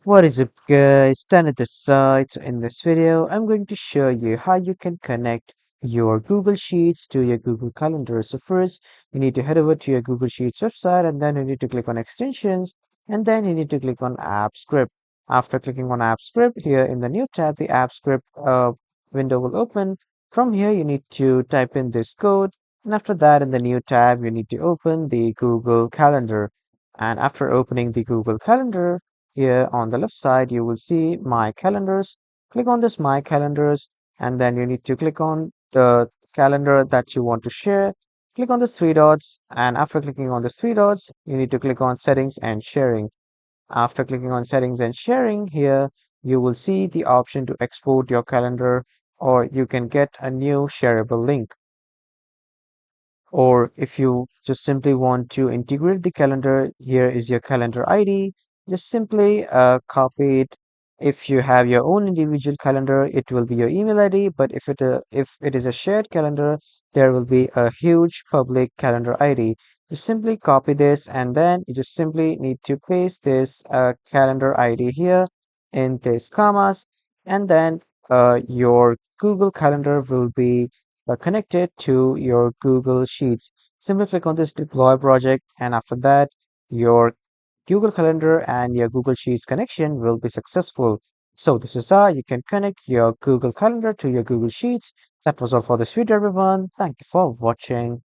What is up guys, Dan at the side. So in this video, I'm going to show you how you can connect your Google Sheets to your Google Calendar. So first, you need to head over to your Google Sheets website and then you need to click on extensions and then you need to click on app script. After clicking on app script, here in the new tab, the app script window will open. From here, you need to type in this code and after that in the new tab, you need to open the Google Calendar. And after opening the Google Calendar, here on the left side, you will see My Calendars. Click on this My Calendars, and then you need to click on the calendar that you want to share. Click on the three dots, and after clicking on the three dots, you need to click on Settings and Sharing. After clicking on Settings and Sharing, here you will see the option to export your calendar, or you can get a new shareable link. Or if you just simply want to integrate the calendar, here is your calendar ID. Just simply copy it. If you have your own individual calendar, it will be your email ID. But if it is a shared calendar, there will be a huge public calendar ID. Just simply copy this, and then you just simply need to paste this calendar ID here in this commas, and then your Google Calendar will be connected to your Google Sheets. Simply click on this deploy project, and after that, your Google Calendar and your Google Sheets connection will be successful. So this is how you can connect your Google Calendar to your Google Sheets. That was all for this video, everyone. Thank you for watching.